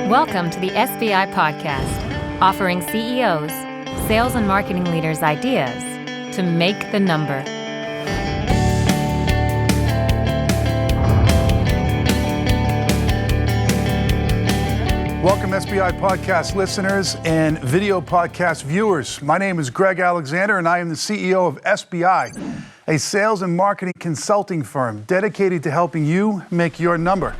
Welcome to the SBI Podcast, offering CEOs, sales and marketing leaders ideas to make the number. Welcome, SBI Podcast listeners and video podcast viewers. My name is Greg Alexander, and I am the CEO of SBI, a sales and marketing consulting firm dedicated to helping you make your number.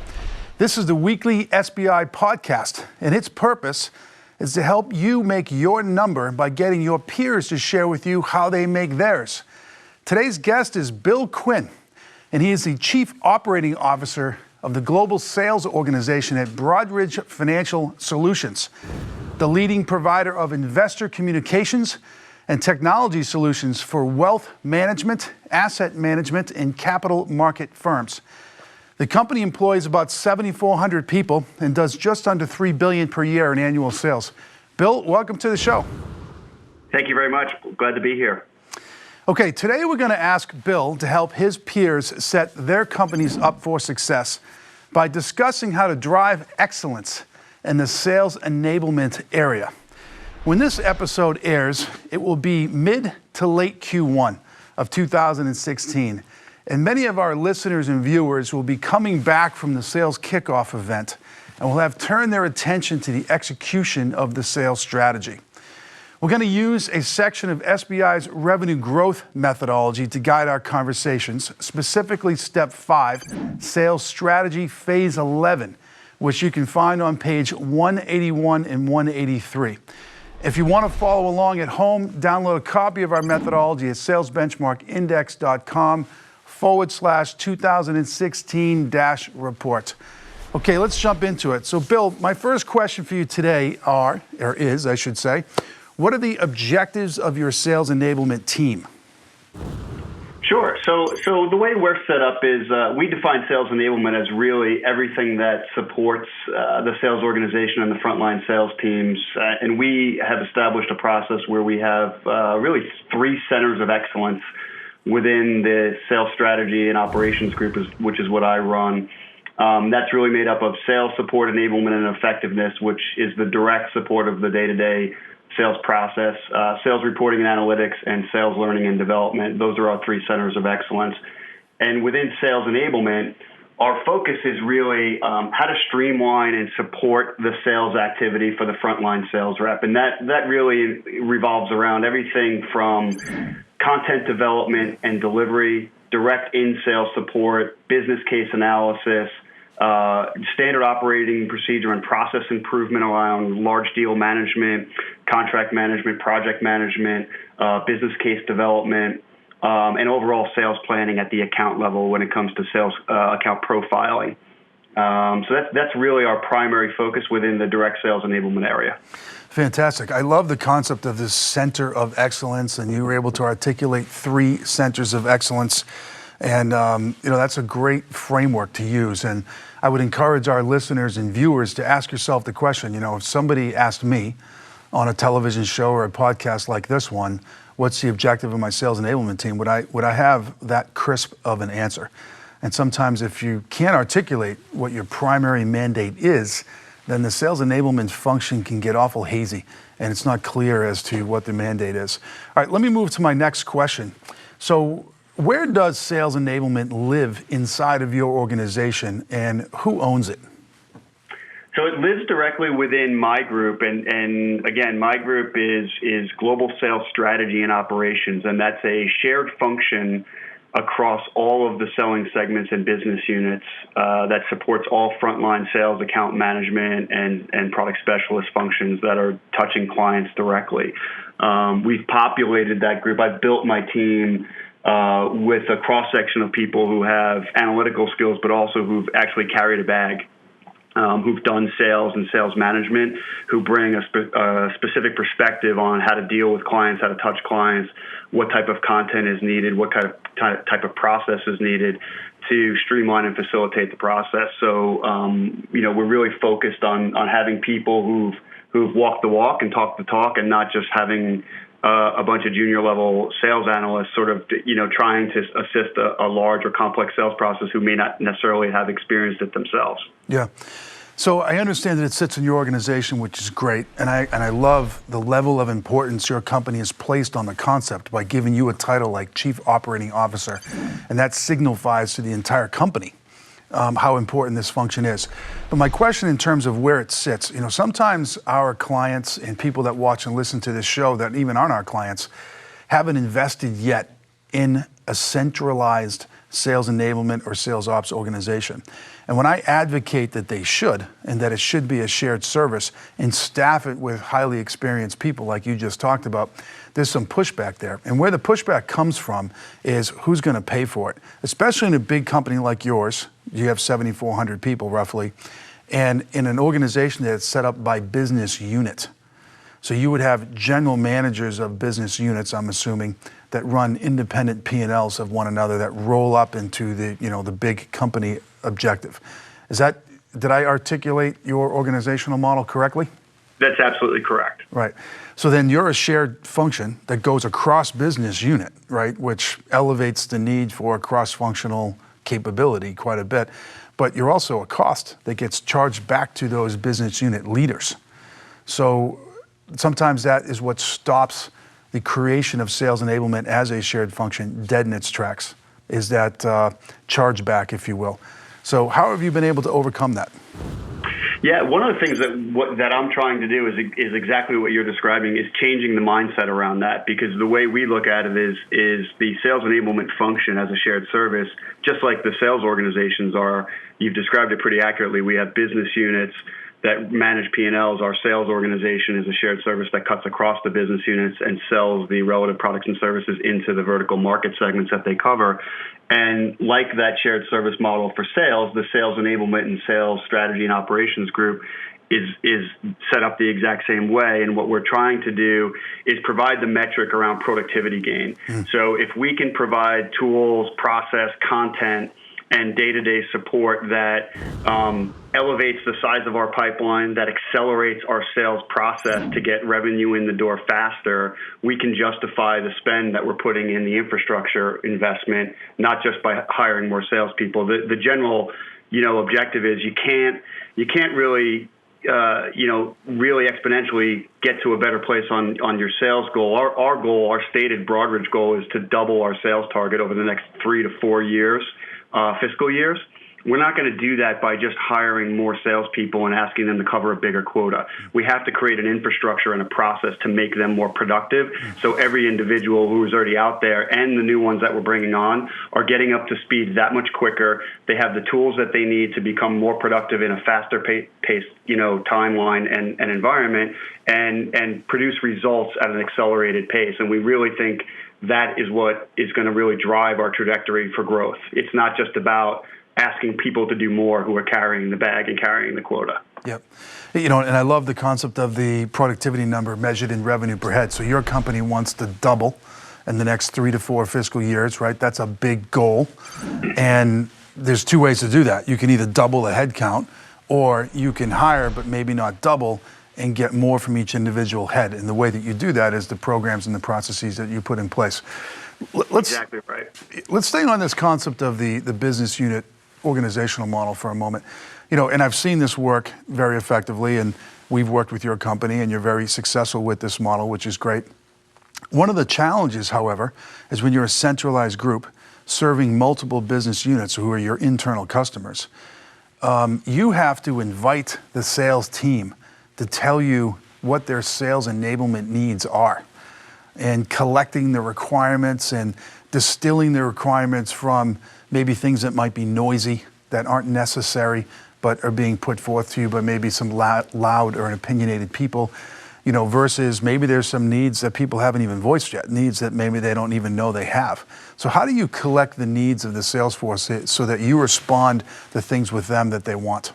This is the weekly SBI Podcast, and its purpose is to help you make your number by getting your peers to share with you how they make theirs. Today's guest is Bill Quinn, and he is the Chief Operating Officer of the global sales organization at Broadridge Financial Solutions, the leading provider of investor communications and technology solutions for wealth management, asset management, and capital market firms. The company employs about 7,400 people and does just under $3 billion per year in annual sales. Bill, welcome to the show. Thank you very much. Glad to be here. Okay, today we're going to ask Bill to help his peers set their companies up for success by discussing how to drive excellence in the sales enablement area. When this episode airs, it will be mid to late Q1 of 2016. And many of our listeners and viewers will be coming back from the sales kickoff event and will have turned their attention to the execution of the sales strategy. We're going to use a section of SBI's revenue growth methodology to guide our conversations, specifically Step 5, Sales Strategy Phase 11, which you can find on page 181 and 183. If you want to follow along at home, download a copy of our methodology at salesbenchmarkindex.com/2016-report. Okay, let's jump into it. So, Bill, my first question for you today is, what are the objectives of your sales enablement team? Sure. So the way we're set up is we define sales enablement as really everything that supports the sales organization and the frontline sales teams. And we have established a process where we have really 3 centers of excellence within the sales strategy and operations group, which is what I run. That's really made up of sales support, enablement, and effectiveness, which is the direct support of the day-to-day sales process, sales reporting and analytics, and sales learning and development. Those are our 3 centers of excellence. And within sales enablement, our focus is really how to streamline and support the sales activity for the frontline sales rep. And that really revolves around everything from content development and delivery, direct in-sales support, business case analysis, standard operating procedure and process improvement around large deal management, contract management, project management, business case development, and overall sales planning at the account level when it comes to sales account profiling. So that's really our primary focus within the direct sales enablement area. Fantastic. I love the concept of this center of excellence, and you were able to articulate 3 centers of excellence. And, that's a great framework to use. And I would encourage our listeners and viewers to ask yourself the question, if somebody asked me on a television show or a podcast like this one, what's the objective of my sales enablement team? Would I have that crisp of an answer? And sometimes if you can't articulate what your primary mandate is, then the sales enablement function can get awful hazy, and it's not clear as to what the mandate is. All right, let me move to my next question. So, where does sales enablement live inside of your organization, and who owns it? So it lives directly within my group, and again, my group is Global Sales Strategy and Operations, and that's a shared function across all of the selling segments and business units that supports all frontline sales, account management, and product specialist functions that are touching clients directly. We've populated that group. I've built my team with a cross-section of people who have analytical skills, but also who've actually carried a bag, who've done sales and sales management, who bring a specific perspective on how to deal with clients, how to touch clients, what type of content is needed, what kind of type of process is needed to streamline and facilitate the process. So, we're really focused on having people who've walked the walk and talked the talk, and not just having a bunch of junior level sales analysts sort of, trying to assist a large or complex sales process who may not necessarily have experienced it themselves. Yeah. So I understand that it sits in your organization, which is great, and I love the level of importance your company has placed on the concept by giving you a title like Chief Operating Officer, and that signifies to the entire company how important this function is. But my question in terms of where it sits, sometimes our clients and people that watch and listen to this show that even aren't our clients haven't invested yet in a centralized sales enablement or sales ops organization. And when I advocate that they should, and that it should be a shared service and staff it with highly experienced people like you just talked about, there's some pushback there. And where the pushback comes from is who's going to pay for it, especially in a big company like yours. You have 7,400 people roughly, and in an organization that's set up by business unit. So you would have general managers of business units, I'm assuming, that run independent P&Ls of one another that roll up into the big company objective. Did I articulate your organizational model correctly? That's absolutely correct. Right. So then you're a shared function that goes across business unit, right, which elevates the need for cross-functional capability quite a bit. But you're also a cost that gets charged back to those business unit leaders. So sometimes that is what stops the creation of sales enablement as a shared function dead in its tracks, is that chargeback, if you will. So how have you been able to overcome that? Yeah, one of the things that I'm trying to do is exactly what you're describing, is changing the mindset around that, because the way we look at it is the sales enablement function as a shared service, just like the sales organizations are. You've described it pretty accurately. We have business units that manage P&Ls. Our sales organization is a shared service that cuts across the business units and sells the relative products and services into the vertical market segments that they cover. And like that shared service model for sales, the sales enablement and sales strategy and operations group is set up the exact same way. And what we're trying to do is provide the metric around productivity gain. So if we can provide tools, process, content, and day-to-day support that elevates the size of our pipeline, that accelerates our sales process to get revenue in the door faster, we can justify the spend that we're putting in the infrastructure investment, not just by hiring more salespeople. The general, objective is you can't really really exponentially get to a better place on your sales goal. Our goal, our stated Broadridge goal, is to double our sales target over the next 3 to 4 years. Fiscal years. We're not going to do that by just hiring more salespeople and asking them to cover a bigger quota. We have to create an infrastructure and a process to make them more productive. So every individual who is already out there and the new ones that we're bringing on are getting up to speed that much quicker. They have the tools that they need to become more productive in a faster paced, timeline and environment, and produce results at an accelerated pace. And we really think that is what is going to really drive our trajectory for growth. It's not just about asking people to do more who are carrying the bag and carrying the quota. Yep. And I love the concept of the productivity number measured in revenue per head. So your company wants to double in the next 3 to 4 fiscal years, right? That's a big goal. And there's 2 ways to do that. You can either double the head count, or you can hire but maybe not double and get more from each individual head. And the way that you do that is the programs and the processes that you put in place. Exactly right. Let's stay on this concept of the business unit organizational model for a moment. And I've seen this work very effectively, and we've worked with your company, and you're very successful with this model, which is great. One of the challenges, however, is when you're a centralized group serving multiple business units who are your internal customers, you have to invite the sales team to tell you what their sales enablement needs are, and collecting the requirements and distilling the requirements from maybe things that might be noisy, that aren't necessary, but are being put forth to you by maybe some loud or opinionated people, versus maybe there's some needs that people haven't even voiced yet, needs that maybe they don't even know they have. So how do you collect the needs of the sales force so that you respond to things with them that they want?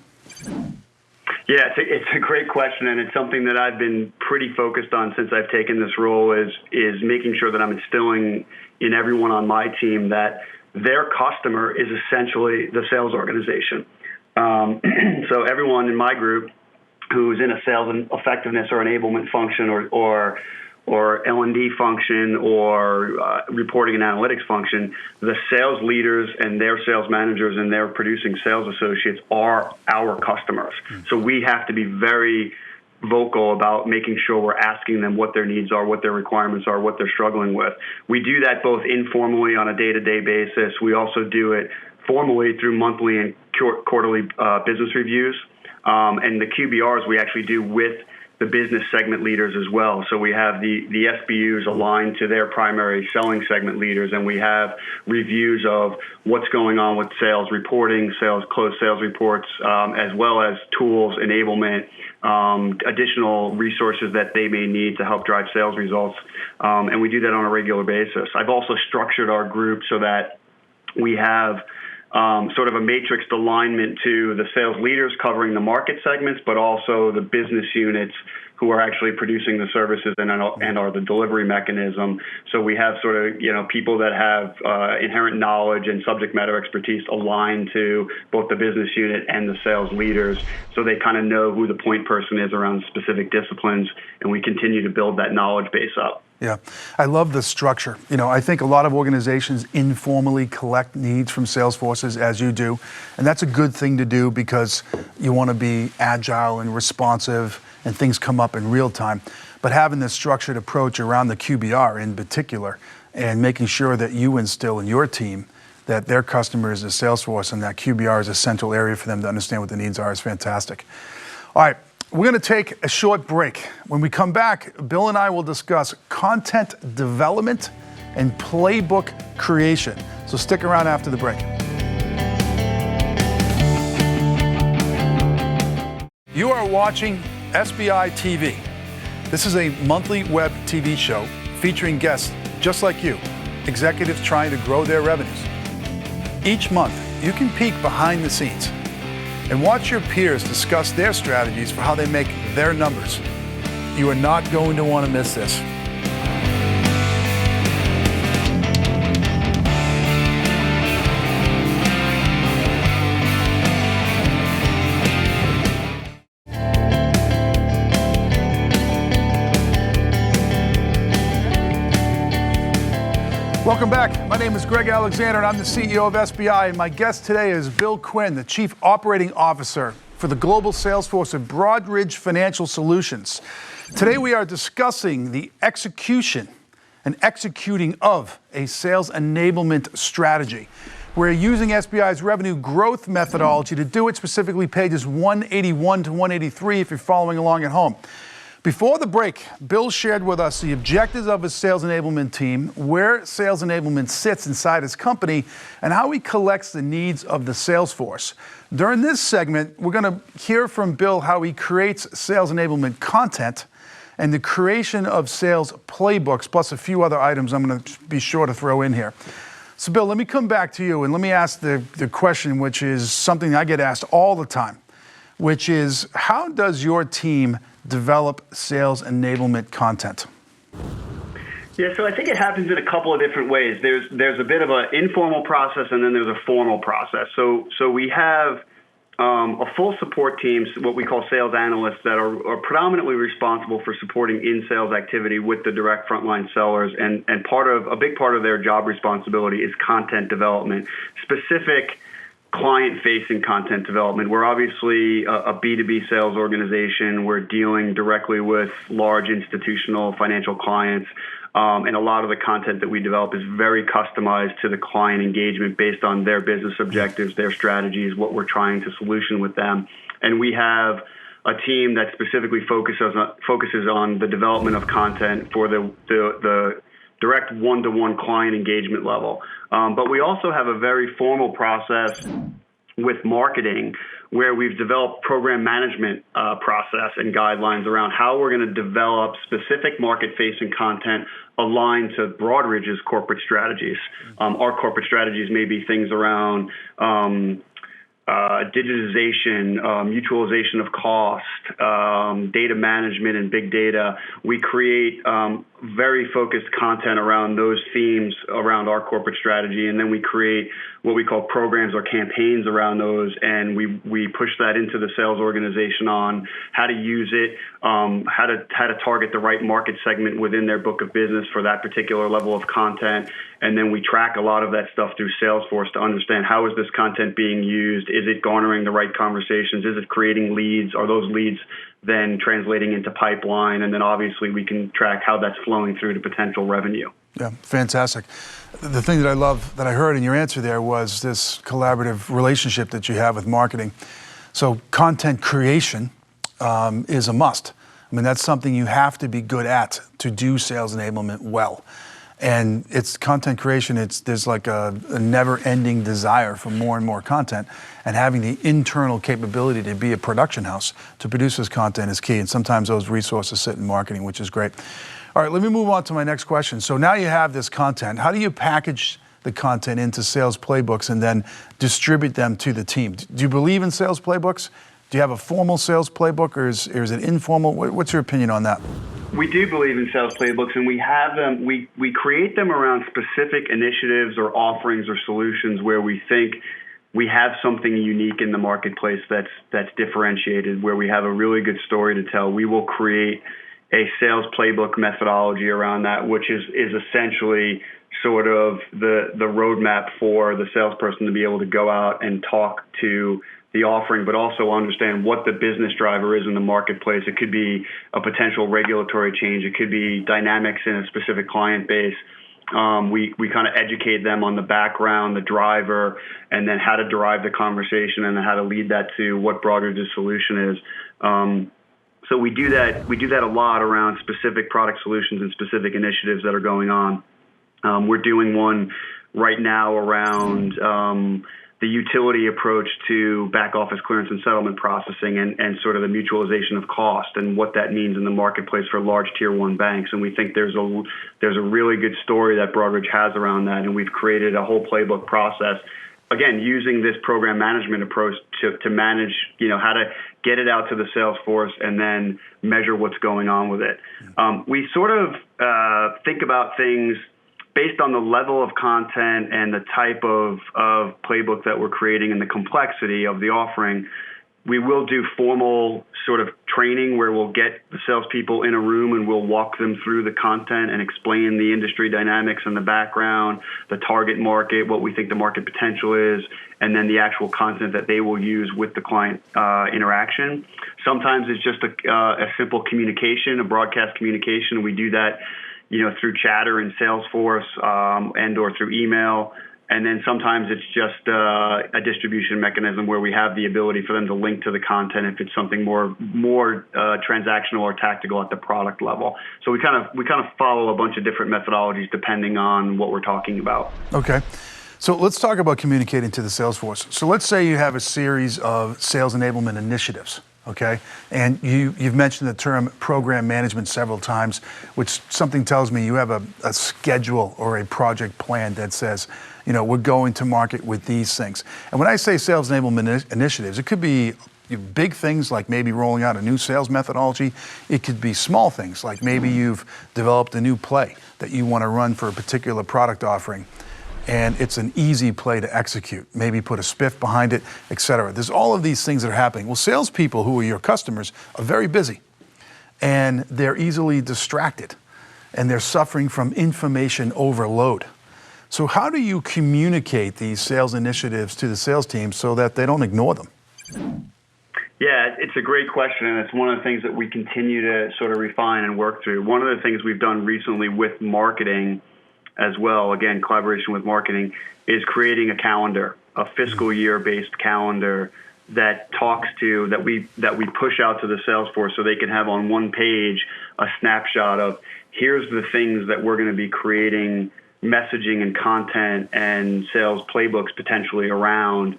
Yeah, it's a great question, and it's something that I've been pretty focused on since I've taken this role, is making sure that I'm instilling in everyone on my team that their customer is essentially the sales organization. So everyone in my group who's in a sales and effectiveness or enablement function or or L&D function or reporting and analytics function, the sales leaders and their sales managers and their producing sales associates are our customers. So we have to be very vocal about making sure we're asking them what their needs are, what their requirements are, what they're struggling with. We do that both informally on a day-to-day basis. We also do it formally through monthly and quarterly business reviews. And the QBRs we actually do with the business segment leaders as well. So we have the SBUs aligned to their primary selling segment leaders, and we have reviews of what's going on with sales reporting, closed sales reports, as well as tools, enablement, additional resources that they may need to help drive sales results. And we do that on a regular basis. I've also structured our group so that we have sort of a matrixed alignment to the sales leaders covering the market segments, but also the business units who are actually producing the services and are the delivery mechanism. So we have sort of, people that have inherent knowledge and subject matter expertise aligned to both the business unit and the sales leaders, so they kind of know who the point person is around specific disciplines, and we continue to build that knowledge base up. Yeah, I love the structure. I think a lot of organizations informally collect needs from sales forces, as you do, and that's a good thing to do because you want to be agile and responsive and things come up in real time. But having this structured approach around the QBR in particular and making sure that you instill in your team that their customer is a Salesforce and that QBR is a central area for them to understand what the needs are is fantastic. All right. We're going to take a short break. When we come back, Bill and I will discuss content development and playbook creation. So stick around after the break. You are watching SBI TV. This is a monthly web TV show featuring guests just like you, executives trying to grow their revenues. Each month, you can peek behind the scenes and watch your peers discuss their strategies for how they make their numbers. You are not going to want to miss this. Welcome back. My name is Greg Alexander, and I'm the CEO of SBI. And my guest today is Bill Quinn, the Chief Operating Officer for the global sales force of Broadridge Financial Solutions. Today we are discussing the execution and executing of a sales enablement strategy. We're using SBI's revenue growth methodology to do it, specifically pages 181 to 183 if you're following along at home. Before the break, Bill shared with us the objectives of his sales enablement team, where sales enablement sits inside his company, and how he collects the needs of the sales force. During this segment, we're going to hear from Bill how he creates sales enablement content and the creation of sales playbooks, plus a few other items I'm going to be sure to throw in here. So Bill, let me come back to you and let me ask the question, which is something I get asked all the time, which is how does your team develop sales enablement content? Yeah, so I think it happens in a couple of different ways. There's a bit of an informal process, and then there's a formal process. So we have a full support team, what we call sales analysts, that are predominantly responsible for supporting in-sales activity with the direct frontline sellers, and a big part of their job responsibility is content development, specific client-facing content development. We're obviously a B2B sales organization. We're dealing directly with large institutional financial clients, and a lot of the content that we develop is very customized to the client engagement based on their business objectives, their strategies, what we're trying to solution with them. And we have a team that specifically focuses on the development of content for the direct one-to-one client engagement level. But we also have a very formal process with marketing where we've developed program management process and guidelines around how we're going to develop specific market-facing content aligned to Broadridge's corporate strategies. Our corporate strategies may be things around digitization, mutualization of cost, data management and big data. We create very focused content around those themes around our corporate strategy, and then we create what we call programs or campaigns around those, and we push that into the sales organization on how to use it, how to target the right market segment within their book of business for that particular level of content, and then we track a lot of that stuff through Salesforce to understand how is this content being used, is it garnering the right conversations, is it creating leads, are those leads then translating into pipeline, and then obviously we can track how that's flowing through to potential revenue. Yeah, fantastic. The thing that I love that I heard in your answer there was this collaborative relationship that you have with marketing. So content creation is a must. I mean, that's something you have to be good at to do sales enablement well. And it's content creation, there's like a never-ending desire for more and more content, and having the internal capability to be a production house to produce this content is key, and sometimes those resources sit in marketing, which is great. All right, let me move on to my next question. So now you have this content. How do you package the content into sales playbooks and then distribute them to the team? Do you believe in sales playbooks? Do you have a formal sales playbook, or is it informal? What's your opinion on that? We do believe in sales playbooks, and we have them. We create them around specific initiatives or offerings or solutions where we think we have something unique in the marketplace that's differentiated, where we have a really good story to tell. We will create a sales playbook methodology around that, which is essentially sort of the roadmap for the salesperson to be able to go out and talk to the offering, but also understand what the business driver is in the marketplace. It could be a potential regulatory change. It could be dynamics in a specific client base. We kind of educate them on the background, the driver, and then how to drive the conversation and how to lead that to what Broadridge's solution is. So we do that. We do that a lot around specific product solutions and specific initiatives that are going on. We're doing one right now around the utility approach to back office clearance and settlement processing and sort of the mutualization of cost and what that means in the marketplace for large tier one banks. And we think there's a really good story that Broadridge has around that. And we've created a whole playbook process, again, using this program management approach to manage, how to get it out to the Salesforce and then measure what's going on with it. We sort of think about things based on the level of content and the type of playbook that we're creating and the complexity of the offering. We will do formal sort of training where we'll get the salespeople in a room and we'll walk them through the content and explain the industry dynamics and the background, the target market, what we think the market potential is, and then the actual content that they will use with the client interaction. Sometimes it's just a simple communication, a broadcast communication. We do that through Chatter in Salesforce and or through email. And then sometimes it's just a distribution mechanism where we have the ability for them to link to the content if it's something more transactional or tactical at the product level. So we kind of follow a bunch of different methodologies depending on what we're talking about. Okay. So let's talk about communicating to the Salesforce. So let's say you have a series of sales enablement initiatives. Okay, and you've mentioned the term program management several times, which something tells me you have a schedule or a project plan that says, we're going to market with these things. And when I say sales enablement initiatives, it could be big things like maybe rolling out a new sales methodology. It could be small things like maybe you've developed a new play that you want to run for a particular product offering. And it's an easy play to execute. Maybe put a spiff behind it, et cetera. There's all of these things that are happening. Well, salespeople who are your customers are very busy, and they're easily distracted, and they're suffering from information overload. So how do you communicate these sales initiatives to the sales team so that they don't ignore them? Yeah, it's a great question, and it's one of the things that we continue to sort of refine and work through. One of the things we've done recently with marketing as well, again, collaboration with marketing, is creating a calendar, a fiscal year-based calendar that we push out to the Salesforce so they can have on one page a snapshot of here's the things that we're going to be creating messaging and content and sales playbooks potentially around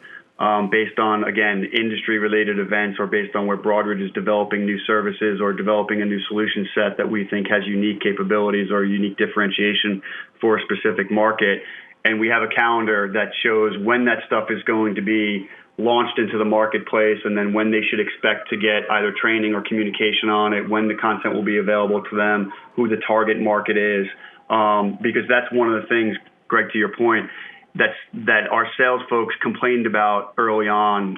based on, again, industry-related events or based on where Broadridge is developing new services or developing a new solution set that we think has unique capabilities or unique differentiation for a specific market. And we have a calendar that shows when that stuff is going to be launched into the marketplace, and then when they should expect to get either training or communication on it, when the content will be available to them, who the target market is, because that's one of the things, Greg, to your point, that our sales folks complained about early on.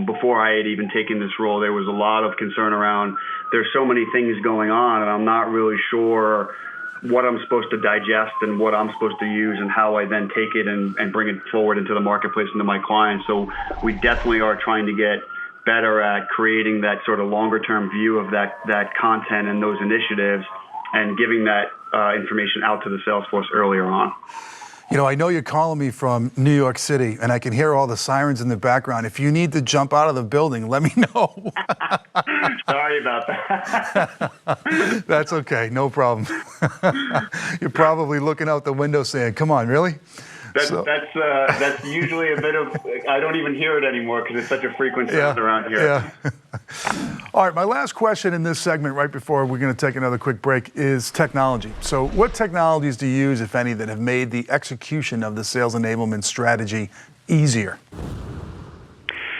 Before I had even taken this role, there was a lot of concern around, there's so many things going on, and I'm not really sure what I'm supposed to digest and what I'm supposed to use and how I then take it and bring it forward into the marketplace and to my clients. So we definitely are trying to get better at creating that sort of longer term view of that content and those initiatives and giving that information out to the sales force earlier on. You know, I know you're calling me from New York City, and I can hear all the sirens in the background. If you need to jump out of the building, let me know. Sorry about that. That's okay, no problem. You're probably looking out the window saying, come on, really? That's usually a bit of, I don't even hear it anymore because it's such a frequent sound around here. Yeah. All right, my last question in this segment, right before we're going to take another quick break, is technology. So what technologies do you use, if any, that have made the execution of the sales enablement strategy easier?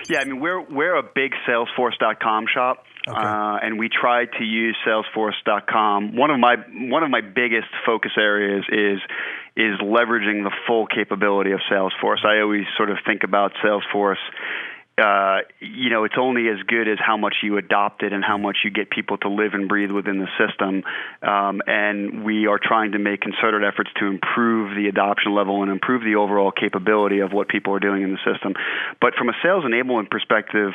Yeah, I mean, we're a big Salesforce.com shop. Okay. And we try to use Salesforce.com. One of my biggest focus areas is leveraging the full capability of Salesforce. I always sort of think about Salesforce. It's only as good as how much you adopt it and how much you get people to live and breathe within the system. And we are trying to make concerted efforts to improve the adoption level and improve the overall capability of what people are doing in the system. But from a sales enablement perspective,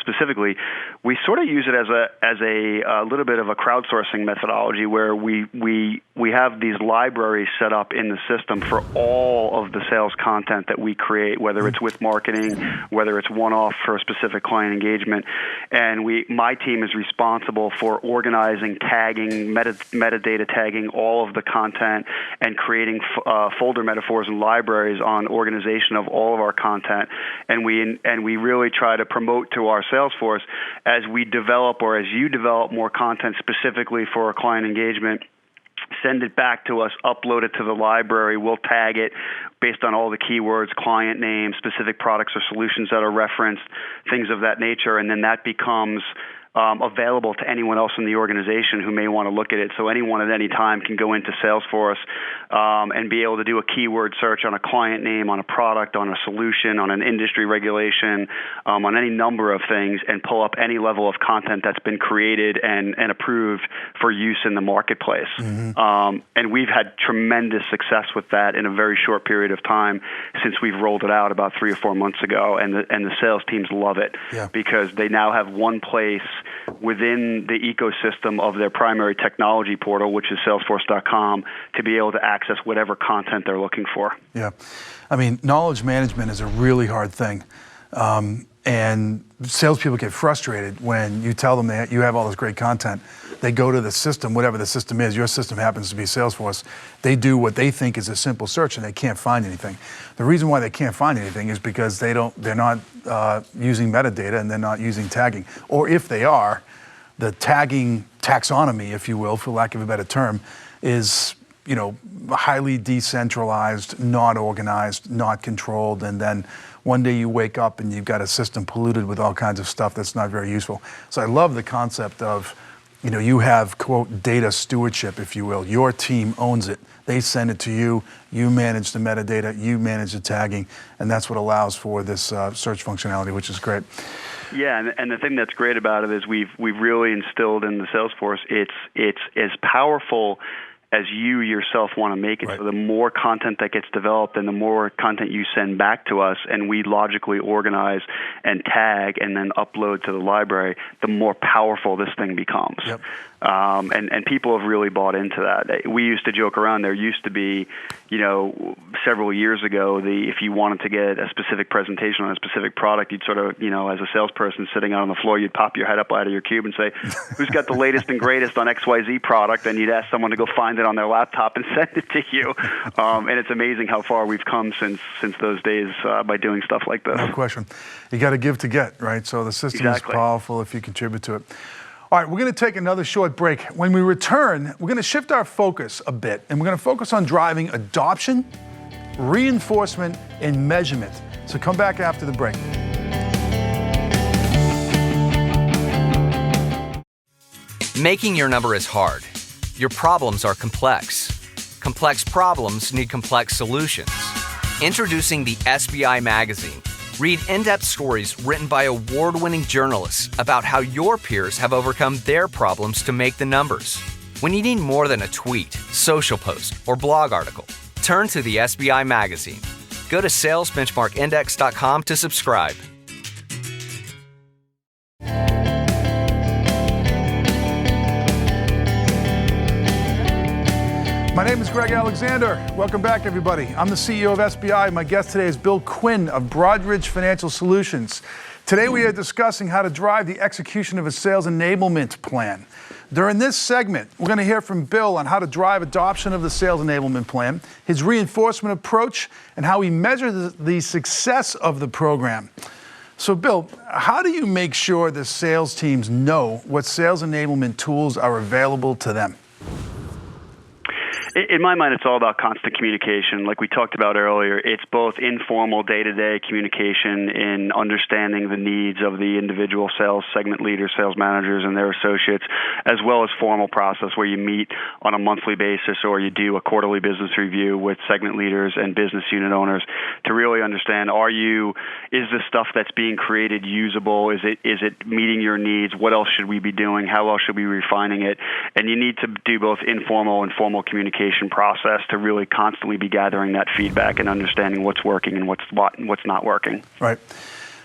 specifically, we sort of use it as a little bit of a crowdsourcing methodology where we have these libraries set up in the system for all of the sales content that we create, whether it's with marketing, whether it's one-off for a specific client engagement. And my team is responsible for organizing, tagging, metadata tagging all of the content and creating folder metaphors and libraries on organization of all of our content. And we really try to promote to our sales force as we develop or as you develop more content specifically for a client engagement, send it back to us, upload it to the library. We'll tag it based on all the keywords, client names, specific products or solutions that are referenced, things of that nature, and then that becomes available to anyone else in the organization who may want to look at it. So anyone at any time can go into Salesforce and be able to do a keyword search on a client name, on a product, on a solution, on an industry regulation, on any number of things, and pull up any level of content that's been created and approved for use in the marketplace. Mm-hmm. And we've had tremendous success with that in a very short period of time since we've rolled it out about 3 or 4 months ago, and the sales teams love it because they now have one place within the ecosystem of their primary technology portal, which is Salesforce.com, to be able to access whatever content they're looking for. Yeah. I mean, knowledge management is a really hard thing. And salespeople get frustrated when you tell them that you have all this great content. They go to the system, whatever the system is. Your system happens to be Salesforce. They do what they think is a simple search, and they can't find anything. The reason why they can't find anything is because they're not using metadata and they're not using tagging. Or if they are, the tagging taxonomy, if you will, for lack of a better term, is highly decentralized, not organized, not controlled, and then one day you wake up and you've got a system polluted with all kinds of stuff that's not very useful. So I love the concept of, you have, quote, data stewardship, if you will. Your team owns it. They send it to you. You manage the metadata. You manage the tagging. And that's what allows for this search functionality, which is great. Yeah, and the thing that's great about it is we've really instilled in the Salesforce, it's as powerful as you yourself want to make it. Right. So the more content that gets developed and the more content you send back to us and we logically organize and tag and then upload to the library, the more powerful this thing becomes. Yep. And people have really bought into that. We used to joke around. There used to be, several years ago, if you wanted to get a specific presentation on a specific product, you'd sort of, as a salesperson sitting out on the floor, you'd pop your head up out of your cube and say, who's got the latest and greatest on XYZ product? And you'd ask someone to go find it on their laptop and send it to you. And it's amazing how far we've come since those days by doing stuff like this. No question. You got to give to get, right? So the system is powerful if you contribute to it. All right, we're going to take another short break. When we return, we're going to shift our focus a bit, and we're going to focus on driving adoption, reinforcement, and measurement. So come back after the break. Making your number is hard. Your problems are complex. Complex problems need complex solutions. Introducing the SBI Magazine. Read in-depth stories written by award-winning journalists about how your peers have overcome their problems to make the numbers. When you need more than a tweet, social post, or blog article, turn to the SBI Magazine. Go to salesbenchmarkindex.com to subscribe. My name is Greg Alexander. Welcome back, everybody. I'm the CEO of SBI. My guest today is Bill Quinn of Broadridge Financial Solutions. Today we are discussing how to drive the execution of a sales enablement plan. During this segment, we're going to hear from Bill on how to drive adoption of the sales enablement plan, his reinforcement approach, and how he measures the success of the program. So, Bill, how do you make sure the sales teams know what sales enablement tools are available to them? In my mind, it's all about constant communication. Like we talked about earlier, it's both informal day-to-day communication in understanding the needs of the individual sales segment leaders, sales managers, and their associates, as well as formal process where you meet on a monthly basis or you do a quarterly business review with segment leaders and business unit owners to really understand, is the stuff that's being created usable? Is it meeting your needs? What else should we be doing? How else should we be refining it? And you need to do both informal and formal communication process to really constantly be gathering that feedback and understanding what's working and what's not working. Right.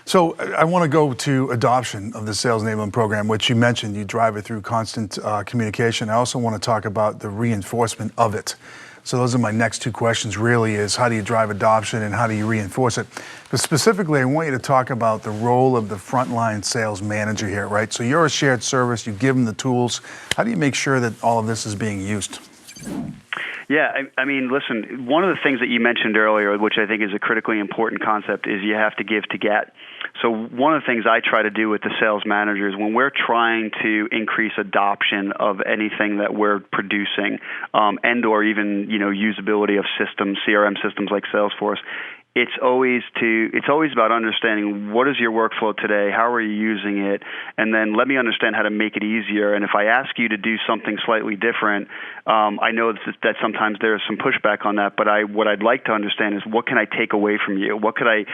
So I want to go to adoption of the sales enablement program, which you mentioned you drive it through constant communication. I also want to talk about the reinforcement of it. So those are my next two questions really is how do you drive adoption and how do you reinforce it? But specifically, I want you to talk about the role of the frontline sales manager here, right? So you're a shared service, you give them the tools. How do you make sure that all of this is being used? Yeah, I mean, listen, one of the things that you mentioned earlier, which I think is a critically important concept, is you have to give to get. So one of the things I try to do with the sales managers when we're trying to increase adoption of anything that we're producing and or even, usability of systems, CRM systems like Salesforce, it's always about understanding what is your workflow today, how are you using it, and then let me understand how to make it easier. And if I ask you to do something slightly different, I know that sometimes there is some pushback on that. But what I'd like to understand is what can I take away from you? What could I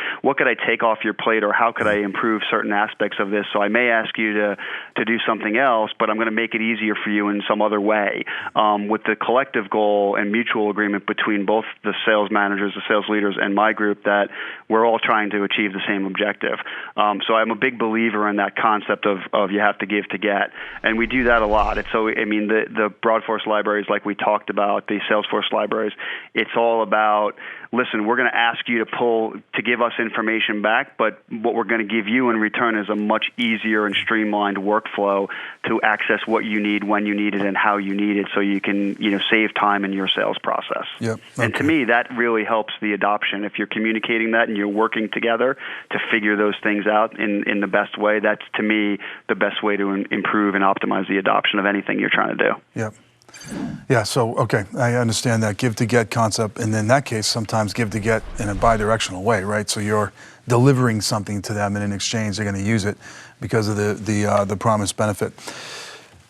take off your plate, or how could I improve certain aspects of this? So I may ask you to do something else, but I'm going to make it easier for you in some other way, with the collective goal and mutual agreement between both the sales managers, the sales leaders, and my group that we're all trying to achieve the same objective. So I'm a big believer in that concept of you have to give to get, and we do that a lot. The Broadforce libraries, like we talked about, the Salesforce libraries, it's all about, listen, we're going to ask you to give us information back, but what we're going to give you in return is a much easier and streamlined workflow to access what you need, when you need it, and how you need it, so you can save time in your sales process. Yep. Okay. And to me, that really helps the adoption. If you're communicating that and you're working together to figure those things out in the best way, that's, to me, the best way to improve and optimize the adoption of anything you're trying to do. Yep. Yeah, so, okay, I understand that give to get concept, and in that case, sometimes give to get in a bi-directional way, right? So you're delivering something to them, and in exchange, they're going to use it because of the promised benefit.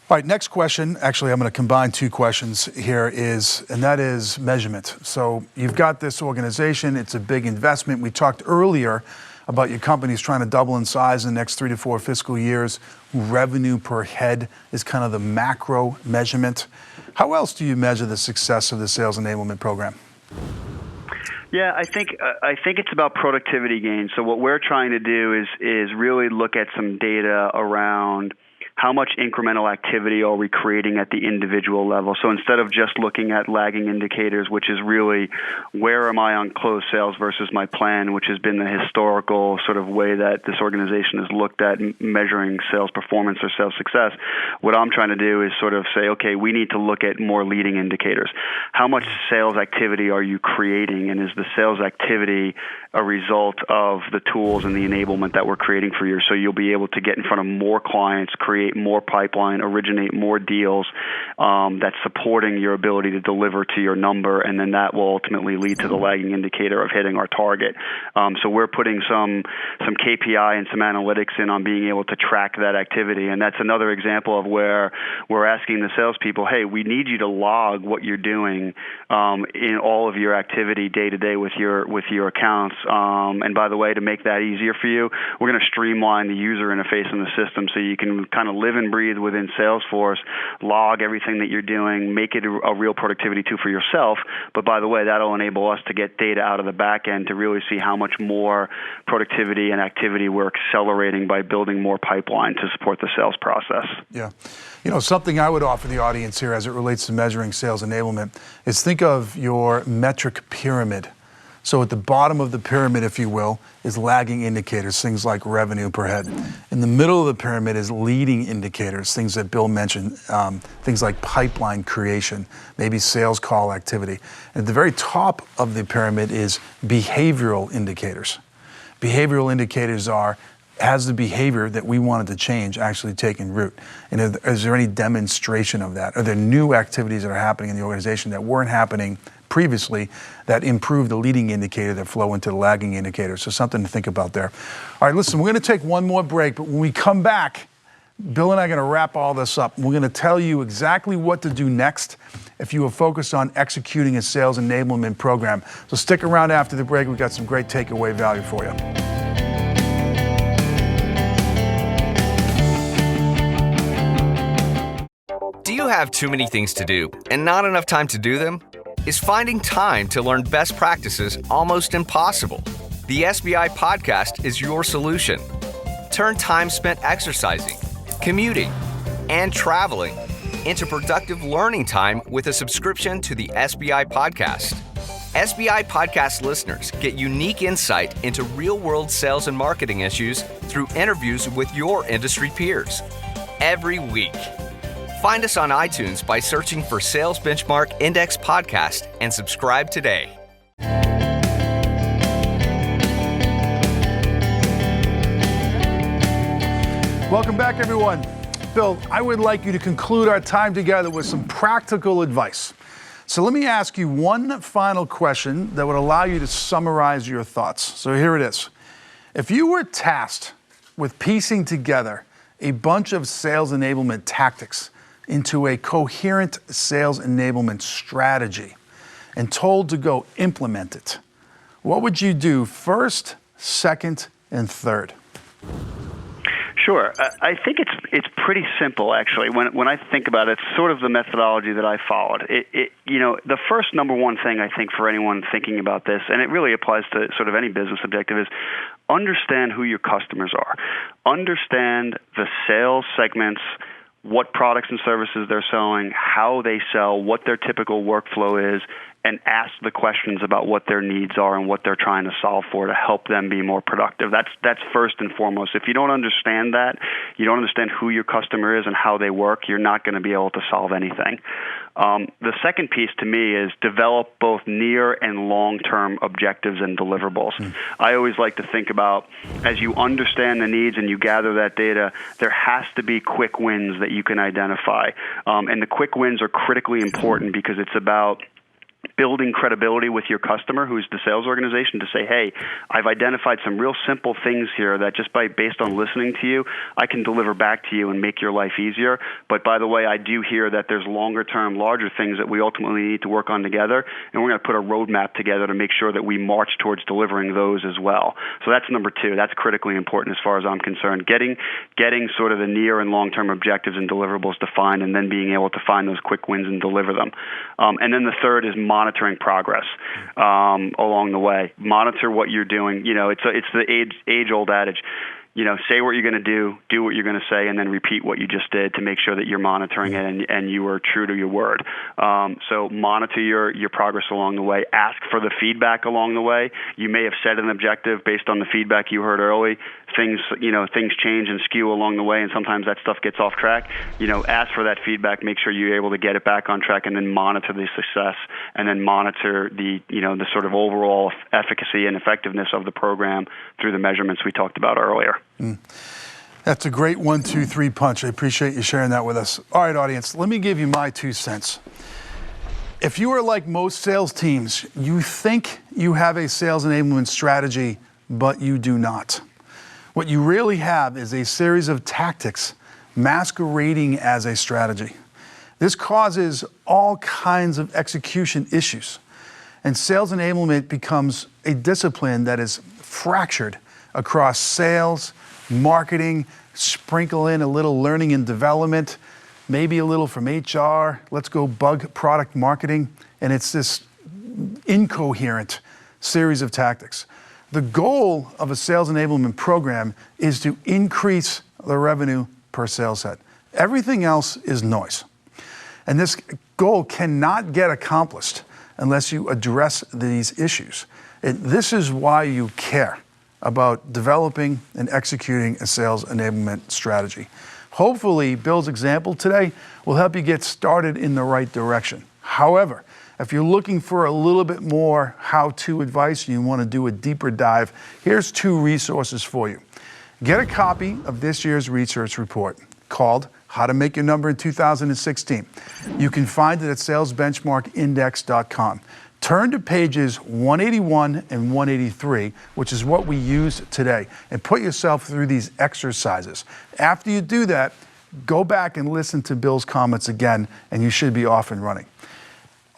All right, next question, actually, I'm going to combine two questions here and that is measurement. So you've got this organization, it's a big investment. We talked earlier about your company's trying to double in size in the next 3 to 4 fiscal years. Revenue per head is kind of the macro measurement. How else do you measure the success of the sales enablement program? Yeah, I think it's about productivity gains. So what we're trying to do is really look at some data around how much incremental activity are we creating at the individual level. So instead of just looking at lagging indicators, which is really where am I on closed sales versus my plan, which has been the historical sort of way that this organization has looked at measuring sales performance or sales success, what I'm trying to do is sort of say, okay, we need to look at more leading indicators. How much sales activity are you creating, and is the sales activity a result of the tools and the enablement that we're creating for you? So you'll be able to get in front of more clients, create create more pipeline, originate more deals that's supporting your ability to deliver to your number, and then that will ultimately lead to the lagging indicator of hitting our target. So we're putting some KPI and some analytics in on being able to track that activity, and that's another example of where we're asking the salespeople, hey, we need you to log what you're doing in all of your activity day to day with your accounts. And by the way, to make that easier for you, we're going to streamline the user interface in the system so you can kind of live and breathe within Salesforce, log everything that you're doing, make it a real productivity tool for yourself. But by the way, that'll enable us to get data out of the back end to really see how much more productivity and activity we're accelerating by building more pipeline to support the sales process. Yeah. Something I would offer the audience here as it relates to measuring sales enablement is think of your metric pyramid. So at the bottom of the pyramid, if you will, is lagging indicators, things like revenue per head. In the middle of the pyramid is leading indicators, things that Bill mentioned, things like pipeline creation, maybe sales call activity. And at the very top of the pyramid is behavioral indicators. Behavioral indicators are, has the behavior that we wanted to change actually taken root? And is there any demonstration of that? Are there new activities that are happening in the organization that weren't happening previously that improve the leading indicator that flow into the lagging indicator? So something to think about there. All right, listen, we're going to take one more break, but when we come back, Bill and I are going to wrap all this up. We're going to tell you exactly what to do next if you are focused on executing a sales enablement program. So stick around after the break. We've got some great takeaway value for you. Do you have too many things to do and not enough time to do them? Is finding time to learn best practices almost impossible? The SBI podcast is your solution. Turn time spent exercising, commuting, and traveling into productive learning time with a subscription to the SBI podcast. SBI podcast listeners get unique insight into real-world sales and marketing issues through interviews with your industry peers every week. Find us on iTunes by searching for Sales Benchmark Index Podcast and subscribe today. Welcome back, everyone. Bill, I would like you to conclude our time together with some practical advice. So let me ask you one final question that would allow you to summarize your thoughts. So here it is. If you were tasked with piecing together a bunch of sales enablement tactics into a coherent sales enablement strategy and told to go implement it, what would you do first, second, and third? Sure. I think it's pretty simple, actually. When I think about it, it's sort of the methodology that I followed. The first number one thing I think for anyone thinking about this, and it really applies to sort of any business objective, is understand who your customers are. Understand the sales segments, what products and services they're selling, how they sell, what their typical workflow is, and ask the questions about what their needs are and what they're trying to solve for to help them be more productive. That's first and foremost. If you don't understand that, you don't understand who your customer is and how they work, you're not going to be able to solve anything. The second piece to me is develop both near and long-term objectives and deliverables. I always like to think about, as you understand the needs and you gather that data, there has to be quick wins that you can identify. And the quick wins are critically important because it's about building credibility with your customer, who's the sales organization, to say, hey, I've identified some real simple things here that just based on listening to you, I can deliver back to you and make your life easier. But by the way, I do hear that there's longer term, larger things that we ultimately need to work on together, and we're going to put a roadmap together to make sure that we march towards delivering those as well. So that's number two. That's critically important as far as I'm concerned. Getting sort of the near and long-term objectives and deliverables defined, and then being able to find those quick wins and deliver them. And then the third is monitoring progress along the way. Monitor what you're doing. It's the age-old adage. Say what you're going to do what you're going to say, and then repeat what you just did to make sure that you're monitoring it and you are true to your word. So monitor your progress along the way. Ask for the feedback along the way. You may have set an objective based on the feedback you heard early. Things change and skew along the way, and sometimes that stuff gets off track. Ask for that feedback. Make sure you're able to get it back on track, and then monitor the success, and then monitor the sort of overall efficacy and effectiveness of the program through the measurements we talked about earlier. That's a great 1, 2, 3 punch. I appreciate you sharing that with us. All right, audience, let me give you my 2 cents. If you are like most sales teams, you think you have a sales enablement strategy, but you do not. What you really have is a series of tactics masquerading as a strategy. This causes all kinds of execution issues, and sales enablement becomes a discipline that is fractured across sales, marketing, sprinkle in a little learning and development, maybe a little from HR, let's go bug product marketing, and it's this incoherent series of tactics. The goal of a sales enablement program is to increase the revenue per sales head. Everything else is noise. And this goal cannot get accomplished unless you address these issues. And this is why you care about developing and executing a sales enablement strategy. Hopefully, Bill's example today will help you get started in the right direction. However, if you're looking for a little bit more how-to advice and you want to do a deeper dive, here's 2 resources for you. Get a copy of this year's research report called How to Make Your Number in 2016. You can find it at salesbenchmarkindex.com. Turn to pages 181 and 183, which is what we use today, and put yourself through these exercises. After you do that, go back and listen to Bill's comments again, and you should be off and running.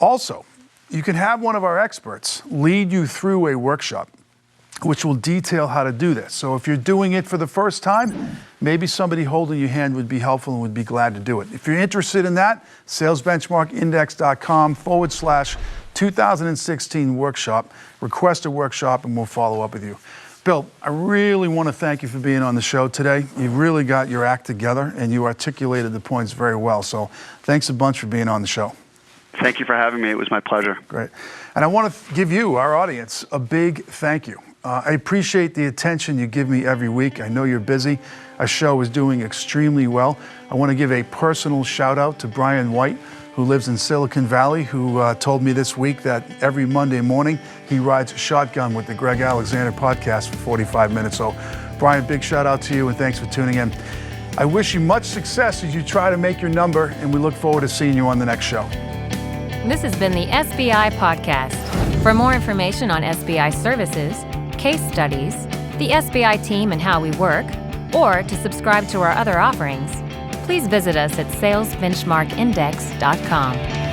Also, you can have one of our experts lead you through a workshop, which will detail how to do this. So if you're doing it for the first time, maybe somebody holding your hand would be helpful and would be glad to do it. If you're interested in that, salesbenchmarkindex.com/2016 workshop. Request a workshop and we'll follow up with you. Bill, I really want to thank you for being on the show today. You really got your act together and you articulated the points very well. So thanks a bunch for being on the show. Thank you for having me. It was my pleasure. Great. And I want to give you, our audience, a big thank you. I appreciate the attention you give me every week. I know you're busy. Our show is doing extremely well. I want to give a personal shout out to Brian White, who lives in Silicon Valley, who told me this week that every Monday morning he rides shotgun with the Greg Alexander podcast for 45 minutes. So, Brian, big shout out to you and thanks for tuning in. I wish you much success as you try to make your number, and we look forward to seeing you on the next show. This has been the SBI Podcast. For more information on SBI services, case studies, the SBI team and how we work, or to subscribe to our other offerings, please visit us at salesbenchmarkindex.com.